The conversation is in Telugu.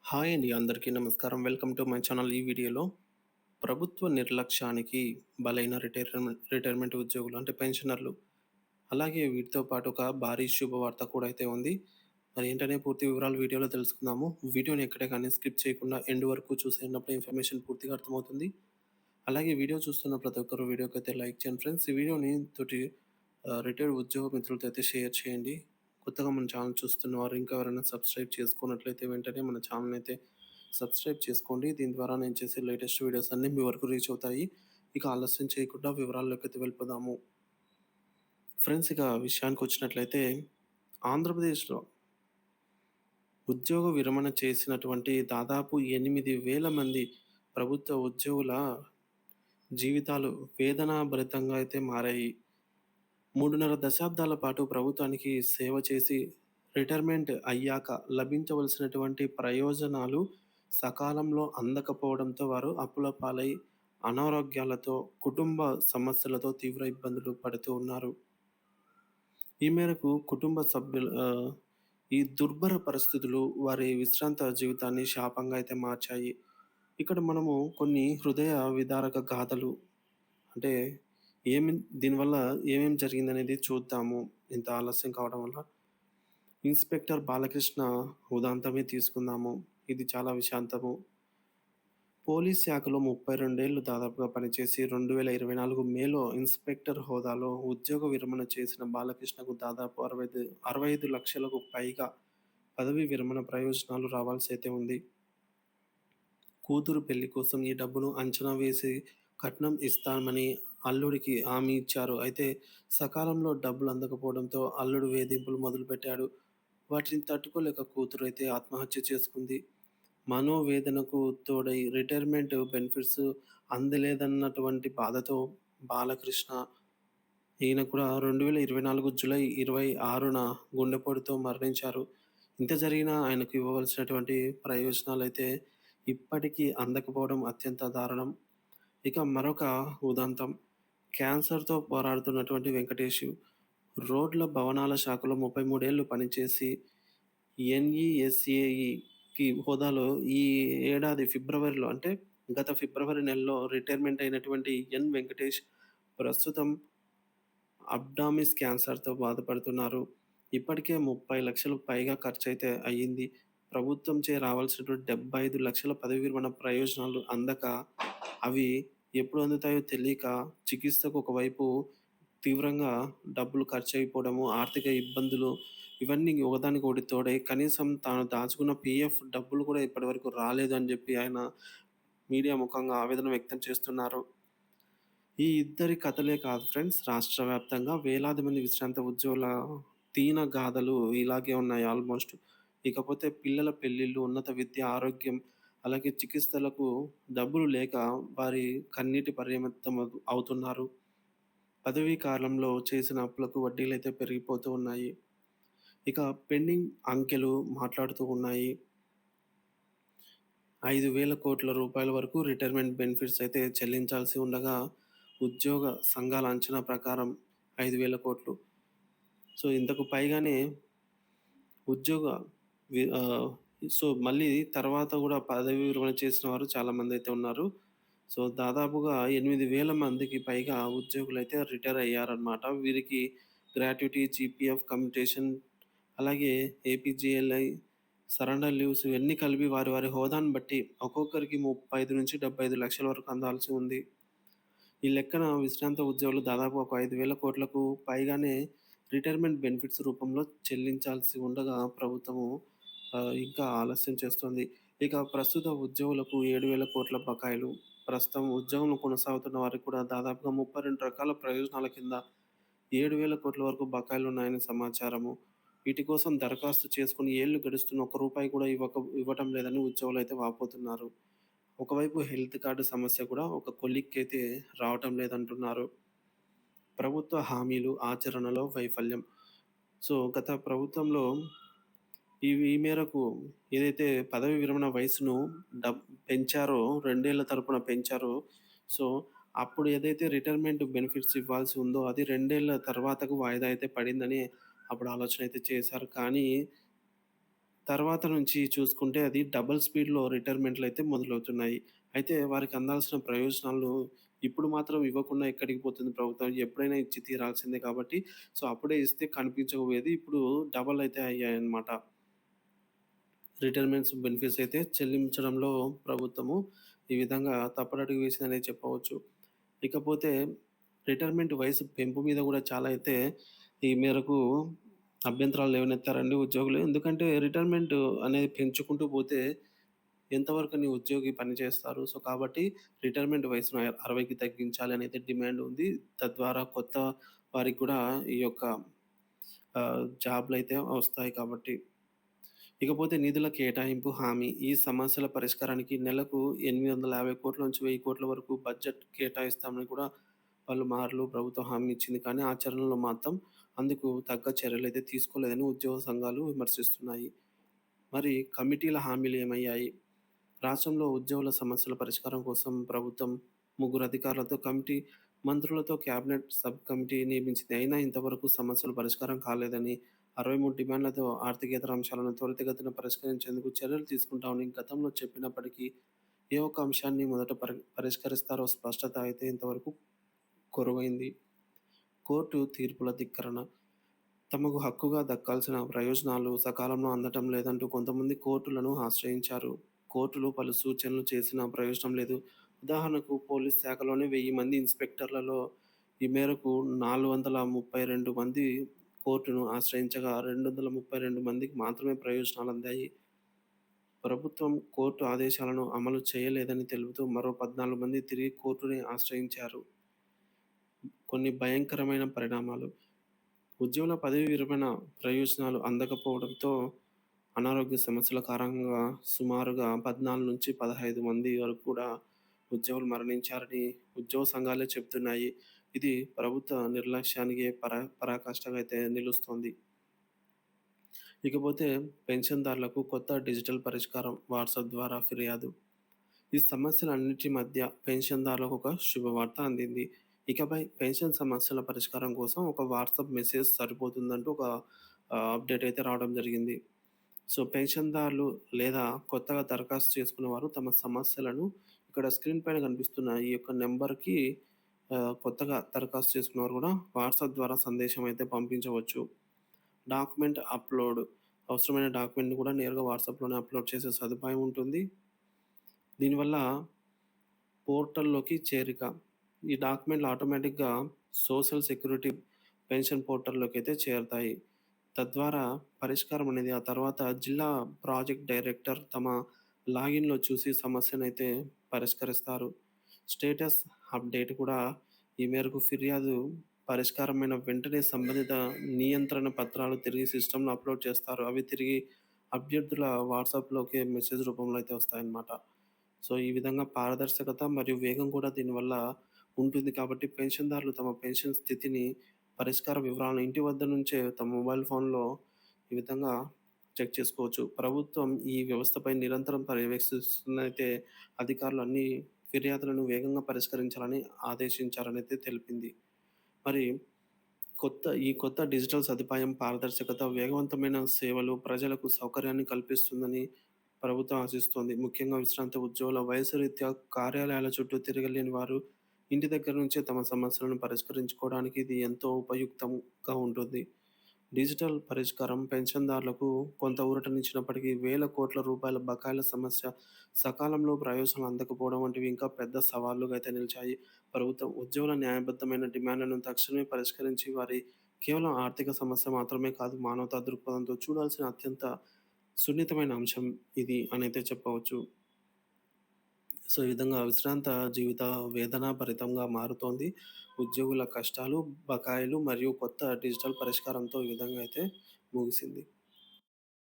హాయ్ అండి, అందరికీ నమస్కారం. Welcome to my channel. ఈ వీడియోలో ప్రభుత్వ నిర్లక్ష్యానికి బలైన రిటైర్మెంట్ ఉద్యోగులు అంటే పెన్షనర్లు, అలాగే వీటితో పాటు ఒక భారీ శుభవార్త కూడా అయితే ఉంది. మరి ఏంటనే పూర్తి వివరాలు వీడియోలో తెలుసుకుందాము. వీడియోని ఎక్కడే కానీ స్కిప్ చేయకుండా ఎండ్ వరకు చూసేటప్పుడు ఇన్ఫర్మేషన్ పూర్తిగా అర్థమవుతుంది. అలాగే వీడియో చూస్తున్న ప్రతి ఒక్కరు వీడియోకి అయితే లైక్ చేయండి ఫ్రెండ్స్. ఈ వీడియోని తోటి రిటైర్డ్ ఉద్యోగ మిత్రులతో అయితే షేర్ చేయండి. కొత్తగా మన ఛానల్ చూస్తున్న వారు ఇంకా ఎవరైనా సబ్స్క్రైబ్ చేసుకున్నట్లయితే వెంటనే మన ఛానల్ అయితే సబ్స్క్రైబ్ చేసుకోండి. దీని ద్వారా నేను చేసే లేటెస్ట్ వీడియోస్ అన్నీ మీ వరకు రీచ్ అవుతాయి. ఇక ఆలస్యం చేయకుండా వివరాల్లోకి అయితే వెళ్ళిపోదాము. ఫ్రెండ్స్, ఇక విషయానికి వచ్చినట్లయితే ఆంధ్రప్రదేశ్లో ఉద్యోగ విరమణ చేసినటువంటి దాదాపు 8,000 మంది ప్రభుత్వ ఉద్యోగుల జీవితాలు వేదనాభరితంగా అయితే మారాయి. 3.5 దశాబ్దాల పాటు ప్రభుత్వానికి సేవ చేసి రిటైర్మెంట్ అయ్యాక లభించవలసినటువంటి ప్రయోజనాలు సకాలంలో అందకపోవడంతో వారు అప్పుల పాలై అనారోగ్యాలతో, కుటుంబ సమస్యలతో తీవ్ర ఇబ్బందులు పడుతూ ఉన్నారు. ఈ మేరకు కుటుంబ ఈ దుర్భర పరిస్థితులు వారి విశ్రాంత జీవితాన్ని శాపంగా అయితే మార్చాయి. ఇక్కడ మనము కొన్ని హృదయ విదారక గాథలు, అంటే ఏమి దీనివల్ల ఏమేమి జరిగిందనేది చూద్దాము. ఇంత ఆలస్యం కావడం వల్ల ఇన్స్పెక్టర్ బాలకృష్ణ ఉదాంతమే తీసుకుందాము. ఇది చాలా విషాంతము. పోలీస్ శాఖలో 32 ఏళ్లు దాదాపుగా పనిచేసి 2024 మేలో ఇన్స్పెక్టర్ హోదాలో ఉద్యోగ విరమణ చేసిన బాలకృష్ణకు దాదాపు 65 లక్షలకు పైగా పదవీ విరమణ ప్రయోజనాలు రావాల్సి అయితే ఉంది. కూతురు పెళ్లి కోసం ఈ డబ్బును అంచనా వేసి కట్నం ఇస్తామని అల్లుడికి హామీ ఇచ్చారు. అయితే సకాలంలో డబ్బులు అందకపోవడంతో అల్లుడు వేధింపులు మొదలుపెట్టాడు. వాటిని తట్టుకోలేక కూతురు అయితే ఆత్మహత్య చేసుకుంది. మనోవేదనకు తోడై రిటైర్మెంట్ బెనిఫిట్స్ అందలేదన్నటువంటి బాధతో బాలకృష్ణ, ఈయన కూడా 2024 జూలై 26న గుండెపోటుతో మరణించారు. ఇంత జరిగినా ఆయనకు ఇవ్వవలసినటువంటి ప్రయోజనాలైతే ఇప్పటికీ అందకపోవడం అత్యంత దారుణం. ఇక మరొక ఉదంతం, క్యాన్సర్తో పోరాడుతున్నటువంటి వెంకటేషు రోడ్ల భవనాల శాఖలో 33 ఏళ్లు పనిచేసి ఎన్ఈఎస్ఏఈకి హోదాలో ఈ ఏడాది ఫిబ్రవరిలో, అంటే గత ఫిబ్రవరి నెలలో రిటైర్మెంట్ అయినటువంటి వెంకటేష్ ప్రస్తుతం అబ్డామిస్ క్యాన్సర్తో బాధపడుతున్నారు. ఇప్పటికే 30 లక్షలకు పైగా ఖర్చయితే అయ్యింది. ప్రభుత్వంచే రావాల్సినటువంటి 75 లక్షల పదవి విరమణ ప్రయోజనాలు అందక, అవి ఎప్పుడు అందుతాయో తెలియక చికిత్సకు ఒకవైపు తీవ్రంగా డబ్బులు ఖర్చయిపోవడము, ఆర్థిక ఇబ్బందులు, ఇవన్నీ ఒకదానికొకటి తోడై కనీసం తాను దాచుకున్న పీఎఫ్ డబ్బులు కూడా ఇప్పటివరకు రాలేదు అని చెప్పి ఆయన మీడియా ముఖంగా ఆవేదన వ్యక్తం చేస్తున్నారు. ఈ ఇద్దరి కథలే కాదు ఫ్రెండ్స్, రాష్ట్ర వ్యాప్తంగా వేలాది మంది విశ్రాంత ఉద్యోగుల దీన గాథలు ఇలాగే ఉన్నాయి ఆల్మోస్ట్. ఇకపోతే పిల్లల పెళ్ళిళ్ళు, ఉన్నత విద్య, ఆరోగ్యం, అలాగే చికిత్సలకు డబ్బులు లేక వారి కన్నీటి పర్యమితం అవుతున్నారు. పదవీ కాలంలో చేసిన అప్పులకు వడ్డీలైతే పెరిగిపోతూ ఉన్నాయి. ఇక పెండింగ్ అంకెలు మాట్లాడుతూ ఉన్నాయి. 5,000 కోట్ల రూపాయల వరకు రిటైర్మెంట్ బెనిఫిట్స్ అయితే చెల్లించాల్సి ఉండగా, ఉద్యోగ సంఘాల అంచనా ప్రకారం 5,000 కోట్లు. సో ఇంతకు పైగానే ఉద్యోగ వి- ఆ, సో మళ్ళీ తర్వాత కూడా పదవి విరమణ చేసిన వారు చాలామంది అయితే ఉన్నారు. సో దాదాపుగా 8,000 మందికి పైగా ఉద్యోగులు అయితే రిటైర్ అయ్యారనమాట. వీరికి గ్రాట్యుటీ, జీపీఎఫ్, కమ్యూటేషన్, అలాగే ఏపీజీఎల్ఐ, సరెండర్ లీవ్స్ ఇవన్నీ కలిపి వారి వారి హోదాను బట్టి ఒక్కొక్కరికి 35 నుంచి 75 లక్షల వరకు అందాల్సి ఉంది. ఈ లెక్కన విశ్రాంత ఉద్యోగులు దాదాపు ఒక 5,000 కోట్లకు పైగానే రిటైర్మెంట్ బెనిఫిట్స్ రూపంలో చెల్లించాల్సి ఉండగా ప్రభుత్వము ఇంకా ఆలస్యం చేస్తుంది. ఇక ప్రస్తుత ఉద్యోగులకు 7,000 కోట్ల బకాయిలు. ప్రస్తుతం ఉద్యోగంలో కొనసాగుతున్న వారికి కూడా దాదాపుగా 32 రకాల ప్రయోజనాల కింద 7,000 కోట్ల వరకు బకాయిలు ఉన్నాయని సమాచారము. వీటి కోసం దరఖాస్తు చేసుకుని ఏళ్లు గడుస్తున్న ఒక్క రూపాయి కూడా ఇవ్వటం లేదని ఉద్యోగులు అయితే వాపోతున్నారు. ఒకవైపు హెల్త్ కార్డు సమస్య కూడా ఒక కొలిక్కి రావటం లేదంటున్నారు. ప్రభుత్వ హామీలు ఆచరణలో వైఫల్యం. సో గత ప్రభుత్వంలో ఈ మేరకు ఏదైతే పదవి విరమణ వయసును పెంచారో, 2 ఏళ్ల తరపున పెంచారో, సో అప్పుడు ఏదైతే రిటైర్మెంట్ బెనిఫిట్స్ ఇవ్వాల్సి ఉందో అది 2 ఏళ్ల తర్వాతకు వాయిదా అయితే పడిందని అప్పుడు ఆలోచన అయితే చేశారు. కానీ తర్వాత నుంచి చూసుకుంటే అది డబుల్ స్పీడ్‌లో రిటైర్మెంట్‌లయితే మొదలవుతున్నాయి. అయితే వారికి అందాల్సిన ప్రయోజనాలు ఇప్పుడు మాత్రం ఇవ్వకుండా ఎక్కడికి పోతుంది ప్రభుత్వం? ఎప్పుడైనా ఇచ్చి తీరాల్సిందే కాబట్టి, సో, అప్పుడే ఇస్తే కనిపించకపోయేది. ఇప్పుడు డబల్ అయితే అయ్యాయన్నమాట. రిటైర్మెంట్స్ బెనిఫిట్స్ అయితే చెల్లించడంలో ప్రభుత్వము ఈ విధంగా తప్పటడుగు వేసిందనే చెప్పవచ్చు. ఇకపోతే రిటైర్మెంట్ వయసు పెంపు మీద గూడా చాలా అయితే ఈ మేరకు అభ్యంతరాలు లేవనెత్తారండి ఉద్యోగులు. ఎందుకంటే రిటైర్మెంట్ అనేది పెంచుకుంటూ పోతే ఎంతవరకని ఉద్యోగి పని చేస్తారు. సో, కాబట్టి రిటైర్మెంట్ వయసును 60కి తగ్గించాలి అనేది డిమాండ్ ఉంది. తద్వారా కొత్త వారికి కూడా ఈ యొక్క జాబ్‌లయితే వస్తాయి కాబట్టి. ఇకపోతే నిధుల కేటాయింపు హామీ. ఈ సమస్యల పరిష్కారానికి నెలకు 850,00,00,000 నుంచి 1,000,00,00,000 వరకు బడ్జెట్ కేటాయిస్తామని కూడా పలుమార్లు ప్రభుత్వం హామీ ఇచ్చింది. కానీ ఆచరణలో మాత్రం అందుకు తగ్గ చర్యలైతే తీసుకోలేదని ఉద్యోగ సంఘాలు విమర్శిస్తున్నాయి. మరి కమిటీల హామీలు ఏమయ్యాయి? రాష్ట్రంలో ఉద్యోగుల సమస్యల పరిష్కారం కోసం ప్రభుత్వం ముగ్గురు అధికారులతో కమిటీ, మంత్రులతో కేబినెట్ సబ్ కమిటీ నియమించింది. అయినా ఇంతవరకు సమస్యలు పరిష్కారం కాలేదని, 63 డిమాండ్లతో ఆర్థికేతర అంశాలను త్వరితగతిన పరిష్కరించేందుకు చర్యలు తీసుకుంటామని గతంలో చెప్పినప్పటికీ, ఏ ఒక్క అంశాన్ని మొదట పరిష్కరిస్తారో స్పష్టత అయితే ఇంతవరకు కొరవైంది. కోర్టు తీర్పుల ధిక్కరణ. తమకు హక్కుగా దక్కాల్సిన ప్రయోజనాలు సకాలంలో అందటం లేదంటూ కొంతమంది కోర్టులను ఆశ్రయించారు. కోర్టులు పలు సూచనలు చేసినా ప్రయోజనం లేదు. ఉదాహరణకు పోలీస్ శాఖలోనే 1000 మంది ఇన్స్‌పెక్టర్లలో ఈ మేరకు 432 మంది కోర్టును ఆశ్రయించగా 232 మందికి మాత్రమే ప్రయోజనాలందాయి. ప్రభుత్వం కోర్టు ఆదేశాలను అమలు చేయలేదని తెలుపుతూ మరో 14 మంది తిరిగి కోర్టుని ఆశ్రయించారు. కొన్ని భయంకరమైన పరిణామాలు. ఉద్యోగుల పదవీ విరమణ ప్రయోజనాలు అందకపోవడంతో అనారోగ్య సమస్యల కారణంగా సుమారుగా 14-15 మంది వరకు కూడా ఉద్యోగులు మరణించారని ఉద్యోగ సంఘాలే చెప్తున్నాయి. ఇది ప్రభుత్వ నిర్లక్ష్యానికి పరాకాష్ఠగా అయితే నిలుస్తోంది. ఇకపోతే పెన్షన్‌దారులకు కొత్త డిజిటల్ పరిష్కారం వాట్సాప్ ద్వారా ఫిర్యాదు. ఈ సమస్యలన్నిటి మధ్య పెన్షన్‌దారులకు ఒక శుభవార్త అందింది. ఇకపై పెన్షన్ సమస్యల పరిష్కారం కోసం ఒక వాట్సాప్ మెసేజ్ సరిపోతుందంటూ ఒక అప్డేట్ అయితే రావడం జరిగింది. సో, పెన్షన్‌దారులు లేదా కొత్తగా దరఖాస్తు చేసుకున్నవారు తమ సమస్యలను ఇక్కడ స్క్రీన్ పైన కనిపిస్తున్న ఈ యొక్క నంబర్‌కి కొత్తగా దరఖాస్తు చేసుకున్నవారు కూడా వాట్సాప్ ద్వారా సందేశం అయితే పంపించవచ్చు. Document upload. అవసరమైన డాక్యుమెంట్‌ని కూడా నేరుగా వాట్సాప్‌లోనే అప్‌లోడ్ చేసే సదుపాయం ఉంటుంది. దీనివల్ల పోర్టల్‌లోకి చేరిక. ఈ డాక్యుమెంట్‌లు ఆటోమేటిక్‌గా సోషల్ సెక్యూరిటీ పెన్షన్ పోర్టల్‌లోకైతే చేరతాయి. తద్వారా పరిష్కారం అనేది ఆ తర్వాత జిల్లా ప్రాజెక్ట్ డైరెక్టర్ తమ లాగిన్‌లో చూసి సమస్యనైతే పరిష్కరిస్తారు. స్టేటస్ అప్డేట్ కూడా ఈ మేరకు ఫిర్యాదు పరిష్కారమైన వెంటనే సంబంధిత నియంత్రణ పత్రాలు తిరిగి సిస్టమ్‌లో అప్‌లోడ్ చేస్తారు. అవి తిరిగి అభ్యర్థుల వాట్సాప్‌లోకి మెసేజ్ రూపంలో అయితే వస్తాయన్నమాట. సో, ఈ విధంగా పారదర్శకత మరియు వేగం కూడా దీనివల్ల ఉంటుంది కాబట్టి పెన్షన్‌దారులు తమ పెన్షన్ స్థితిని, పరిష్కార వివరాలను ఇంటి వద్ద నుంచే తమ మొబైల్ ఫోన్‌లో ఈ విధంగా చెక్ చేసుకోవచ్చు. ప్రభుత్వం ఈ వ్యవస్థపై నిరంతరం పర్యవేక్షిస్తుందయితే అధికారులు అన్ని ఫిర్యాదులను వేగంగా పరిష్కరించాలని ఆదేశించారనైతే తెలిపింది. మరి ఈ కొత్త డిజిటల్ సదుపాయం పారదర్శకత, వేగవంతమైన సేవలు ప్రజలకు సౌకర్యాన్ని కల్పిస్తుందని ప్రభుత్వం ఆశిస్తోంది. ముఖ్యంగా విశ్రాంత ఉద్యోగుల వయసు రీత్యా కార్యాలయాల చుట్టూ తిరగలేని వారు ఇంటి దగ్గర నుంచే తమ సమస్యలను పరిష్కరించుకోవడానికి ఇది ఎంతో ఉపయుక్తంగా ఉంటుంది. డిజిటల్ పరిష్కారం పెన్షన్దారులకు కొంత ఊరటనిచ్చినప్పటికీ వేల కోట్ల రూపాయల బకాయిల సమస్య, సకాలంలో ప్రయోజనాలు అందకపోవడం వంటివి ఇంకా పెద్ద సవాళ్లుగా అయితే నిలిచాయి. ప్రభుత్వం ఉద్యోగుల న్యాయబద్ధమైన డిమాండ్లను తక్షణమే పరిష్కరించి వారి కేవలం ఆర్థిక సమస్య మాత్రమే కాదు, మానవతా దృక్పథంతో చూడాల్సిన అత్యంత సున్నితమైన అంశం ఇది అనైతే చెప్పవచ్చు. సో, ఈ విధంగా విశ్రాంత జీవిత వేదనాభరితంగా మారుతోంది. ఉద్యోగుల కష్టాలు, బకాయిలు మరియు కొత్త డిజిటల్ పరిష్కారంతో ఈ విధంగా అయితే ముగిసింది.